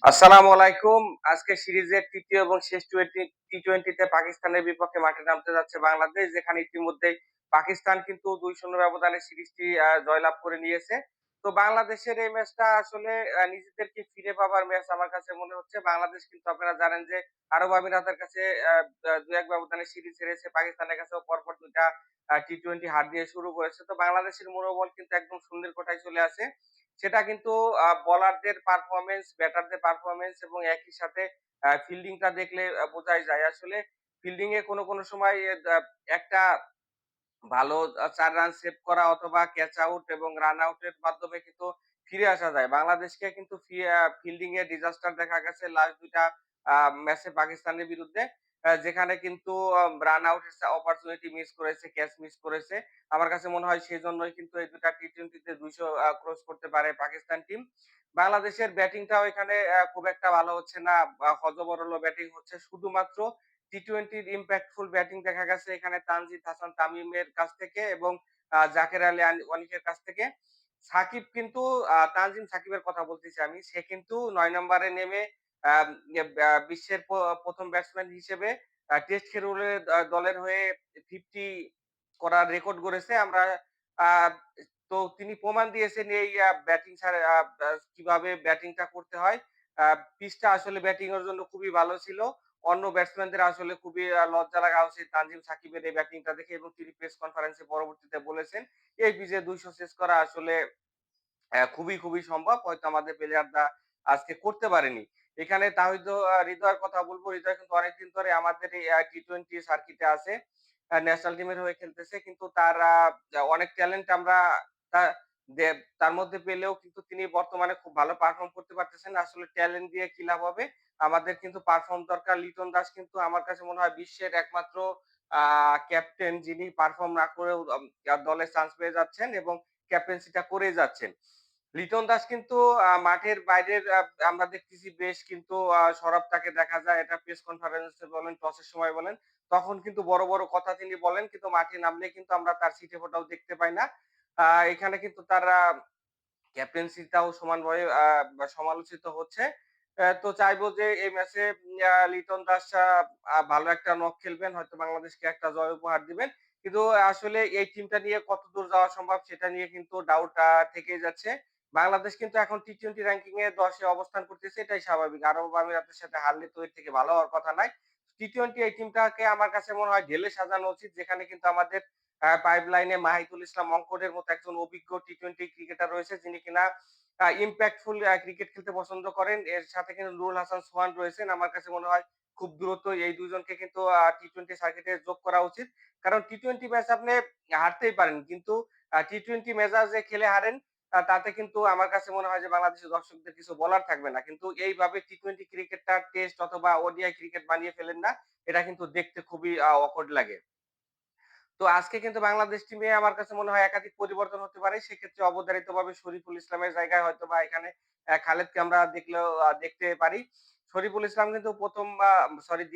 আসসালামু আলাইকুম। আজকে সিরিজের ৩য় এবং শেষ টি-টোয়েন্টিতে পাকিস্তানের বিপক্ষে মাঠে নামতে যাচ্ছে বাংলাদেশ। যেখানে ইতিমধ্যেই পাকিস্তান কিন্তু ২-০ ব্যবধানে সিরিজটি জয়লাভ করে নিয়েছে। তো বাংলাদেশের এই ম্যাচটা আসলে নিজেদেরকে ফিরে পাবার ম্যাচ আমার কাছে মনে হচ্ছে। বাংলাদেশ কিন্তু আপনারা জানেন যে আরব আমিরাতের কাছে আ আ ২-১ ব্যবধানে সিরিজ হেরেছে। পাকিস্তানের কাছেও পরপর ২ টা টি-টোয়েন্টি হার দিয়ে শুরু করেছে। তো বাংলাদেশের মনোবল কিন্তু একদম শূন্যের কোঠায় চলে আসে। সেটা কিন্তু বোলারদের পারফরম্যান্স, ব্যাটারদের পারফরম্যান্স এবং একই সাথে ফিল্ডিংটা দেখলে বোঝাই যায়। আসলে ফিল্ডিং এ কোনো সময় একটা ভালো ৪ রান সেভ করা অথবা ক্যাচ আউট এবং রান আউট এর মাধ্যমে কিন্তু ফিরে আসা যায়। বাংলাদেশকে কিন্তু ফিল্ডিং এ ডিজাস্টার দেখা গেছে লাস্ট ২ টা আ ম্যাচে পাকিস্তানের বিরুদ্ধে। যেখানে কিন্তু রান আউট এর অপরচুনিটি মিস করেছে, ক্যাচ মিস করেছে। আমার কাছে মনে হয় সেজন্যই কিন্তু এই ২ টা টি-২০ তে ২০০ ক্রস করতে পারে পাকিস্তান টিম। বাংলাদেশের ব্যাটিংটাও এখানে খুব একটা ভালো হচ্ছে না। হযবরল ব্যাটিং হচ্ছে। শুধুমাত্র টি-টোয়েন্টির ইমপ্যাক্টফুল ব্যাটিং দেখা গেছে এখানে তানজিদ হাসান তামিমের কাছ থেকে এবং জাকের আলী অনিকের কাছ থেকে। সাকিব কিন্তু সাকিবের কথা বলতেছি আমি। সে কিন্তু ৯ নম্বরে নেমে আম ইয়ে বিশ্বের ১ম ব্যাটসম্যান হিসেবে টেস্ট খেলুড়ে দলের হয়ে ৫০ করার রেকর্ড গড়েছে। আমরা আ তো তিনি প্রমাণ দিয়েছেন এই ব্যাটিং ছাড়া কিভাবে ব্যাটিংটা করতে হয়। আ পিচটা আসলে ব্যাটিং এর জন্য খুবই ভালো ছিল। অন্য ব্যাটসম্যানদের আসলে খুবই লজ্জা লাগা উচিত তানজিম সাকিবের এই ব্যাটিংটা দেখে এবং তিনি প্রেস কনফারেন্সে পরবর্তীতে বলেছেন, এই পিচে ২০০ চেস করা আসলে খুবই সম্ভব। হয়তো আমাদের প্লেয়াররা আজকে করতে পারেনি। এখানে তাহিদ হৃদয়ের কথা বলব। হৃদয় কিন্তু অনেকদিন ধরে আমাদের এই টি-টোয়েন্টি সার্কিটে আছে। ন্যাশনাল টিমের হয়ে খেলতেছে। কিন্তু তার অনেক ট্যালেন্ট আমরা তা দে তার মধ্যে পেলেও কিন্তু তিনি বর্তমানে খুব ভালো পারফর্ম করতে পারতেছেন না। আসলে ট্যালেন্ট দিয়ে কি লাভ হবে? আমাদের কিন্তু পারফর্ম দরকার। লিটন দাস কিন্তু আমার কাছে মনে হয় বিশ্বের একমাত্র আ ক্যাপ্টেন যিনি পারফর্ম না করেও দলে চান্স পেয়ে যাচ্ছেন এবং ক্যাপ্টেন্সিটা করেই যাচ্ছেন। লিটন দাস কিন্তু মাঠের বাইরের আমরা দেখতেছি বেশ কিন্তু সরব তাকে দেখা যায়। এটা প্রেস কনফারেন্সে বলেন, টসের সময় বলেন, তখন কিন্তু বড় কথা তিনি বলেন। কিন্তু মাঠে নামলে কিন্তু আমরা তার ছিটেফোঁটাও দেখতে পাই না। আ এখানে কিন্তু তার ক্যাপ্টেন্সিটাও সমানভাবে বা সমালোচিত হচ্ছে। তো চাইবো যে এই ম্যাচে লিটন দাস ভালো একটা নক খেলবেন। হয়তো বাংলাদেশকে একটা জয় উপহার দিবেন। কিন্তু আসলে এই টিমটা নিয়ে কতদূর যাওয়া সম্ভব সেটা নিয়ে কিন্তু ডাউট থেকেই যাচ্ছে। বাংলাদেশ কিন্তু এখন টি-টোয়েন্টি র‍্যাংকিং এ ১০ এ অবস্থান করতেছে এটাই স্বাভাবিক। আরব আমিরাতের সাথে হারলে তো এর থেকে ভালো হওয়ার কথা নয়। টি-টোয়েন্টি এই টিমটাকে আমার কাছে মনে হয় ঢেলে সাজানো উচিত যেখানে কিন্তু আমাদের পাইপলাইনে মাহিদুল ইসলাম অঙ্কনের মতো একজন অভিজ্ঞ টি-টোয়েন্টি ক্রিকেটার রয়েছে যিনি কিনা ইমপ্যাক্টফুল ক্রিকেট খেলতে পছন্দ করেন। এর সাথে কিন্তু নুরুল হাসান সোহান রয়েছেন। আমার কাছে মনে হয় খুব দ্রুত এই ২ জনকে কিন্তু টি-টোয়েন্টি সার্কিটে যোগ করা উচিত। কারণ টি-টোয়েন্টি ম্যাচ আপনি হারতেই পারেন। কিন্তু টি-টোয়েন্টি মেজাজে খেলে হারেন তাতে কিন্তু আমার কাছে মনে হয় যে বাংলাদেশের দর্শকদের কিছু বলার থাকবে না। কিন্তু এইভাবে টি-টোয়েন্টি ক্রিকেটটা টেস্ট অথবা ওডিআই ক্রিকেট বানিয়ে ফেলেন না। এটা কিন্তু দেখতে খুবই অকওয়ার্ড লাগে। তো আজকে কিন্তু বাংলাদেশ টিমে আমার কাছে মনে হয় একাধিক পরিবর্তন হতে পারে। সেক্ষেত্রে অবধারিতভাবে শরীফুল ইসলামের জায়গায় হয়তোবা এখানে খালেদকে আমরা দেখলেও দেখতে পারি। শরীফুল ইসলাম কিন্তু ১ম ২য়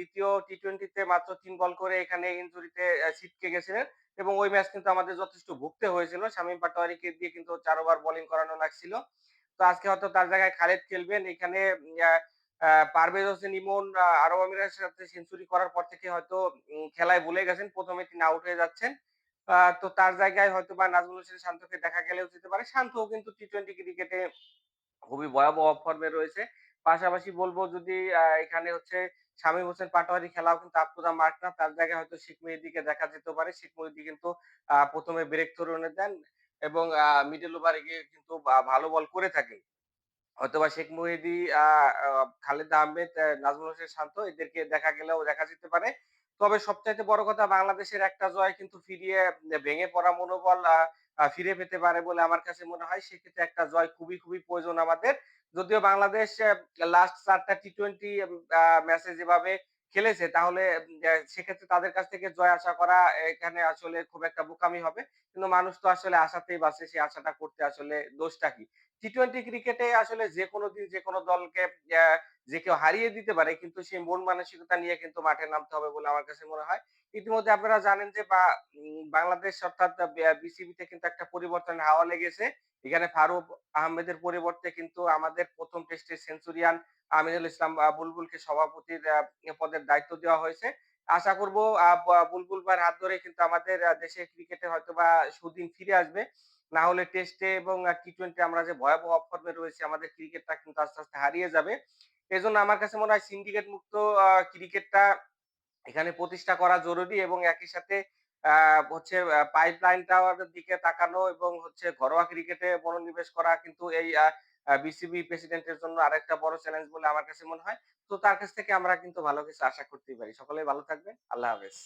টি-টোয়েন্টি তে মাত্র ৩ বল করে এখানে ইনজুরিতে ছিটকে গেছিলেন এবং ওই ম্যাচ কিন্তু আমাদের যথেষ্ট ভুগতে হয়েছিল। শামীম পাটোয়ারীকে দিয়ে কিন্তু ৪ ওভার বোলিং করানো লাগছিল। তো আজকে হয়তো তার জায়গায় খালেদ খেলবেন। এখানে আ আ পারভেজ হোসেন ইমন আরব আমিরাতের সাথে সেঞ্চুরি করার পর থেকে হয়তো খেলায় ভুলে গেছেন। ১ম এ তিনি আউট হয়ে যাচ্ছেন। তো তার জায়গায় হয়তোবা নাজমুল হোসেন শান্তকে দেখা গেলেও যেতে পারে। শান্তও কিন্তু টি-টোয়েন্টি ক্রিকেটে খুবই ভয়াবহ ফর্মে রয়েছে। পাশাপাশি বলব যদি এখানে হচ্ছে শামীম হোসেন পাটোয়ারি খেলাও কিন্তু আপ টু দ্য মার্ক না। তার জায়গায় হয়তো শিখ মেহেদীকে দেখা যেতে পারে। শিখ মেহেদী কিন্তু ১ম এ ব্রেক থ্রো এনে দেন এবং মিডল ওভারে গিয়ে কিন্তু ভালো বল করে থাকেন। হয়তোবা শেখ মুহিদি, আ আ খালেদ আহমেদ, নাজমুল হোসেন শান্ত এদেরকে দেখা গেলেও দেখা যেতে পারে। তবে সবচাইতে বড় কথা বাংলাদেশের একটা জয় কিন্তু ফিরিয়ে ভেঙে পড়া মনোবল আ আ ফিরে পেতে পারে বলে আমার কাছে মনে হয়। সেক্ষেত্রে একটা জয় খুবই প্রয়োজন আমাদের। যদিও বাংলাদেশ লাস্ট ৪ টা টি-টোয়েন্টি ম্যাচে যেভাবে খেলেছে তাহলে সেক্ষেত্রে তাদের কাছ থেকে জয় আশা করা এখানে আসলে খুব একটা বোকামি হবে। কিন্তু মানুষ তো আসলে আশাতেই বাঁচে। সেই আশাটা করতে আসলে দোষটা কি? টি-টোয়েন্টি ক্রিকেটে আসলে যেকোনো দিন যেকোনো দলকে অ্যা যে কেউ হারিয়ে দিতে পারে কিন্তু সেই মন মানসিকতা নিয়ে কিন্তু মাঠে নামতে হবে বলে আমার কাছে মনে হয়। ইতিমধ্যে আপনারা জানেন যে বাংলাদেশ অর্থাৎ বিসিবিতে কিন্তু একটা পরিবর্তনের হাওয়া লেগেছে। এখানে ফারুক আহমেদের পরিবর্তে কিন্তু আমাদের ১ম টেস্টের সেঞ্চুরিয়ান আমিনুল ইসলাম বুলবুলকে সভাপতির পদের দায়িত্ব দেওয়া হয়েছে। আশা করব বুলবুল ভাইয়ের হাত ধরেই কিন্তু আমাদের দেশের ক্রিকেটে হয়তোবা সুদিন ফিরে আসবে। না হলে টেস্টে এবং টি-টোয়েন্টি আমরা যে ভয়াবহ অফ-ফর্মে রয়েছি আমাদের ক্রিকেটটা কিন্তু আস্তে, আস্তে হারিয়ে যাবে। এজন্য আমার কাছে মনে হয় সিন্ডিকেট মুক্ত ক্রিকেটটা এখানে প্রতিষ্ঠা করা জরুরি এবং একই সাথে আ হচ্ছে পাইপলাইনটার দিকে তাকানো এবং হচ্ছে ঘরোয়া ক্রিকেটে মনোনিবেশ করা কিন্তু এই আ আ বিসিবি প্রেসিডেন্টের জন্য আরেকটা বড় চ্যালেঞ্জ বলে আমার কাছে মনে হয়। তো তার কাছ থেকে আমরা কিন্তু ভালো কিছু আশা করতেই পারি। সকলেই ভালো থাকবেন। আল্লাহ হাফেজ।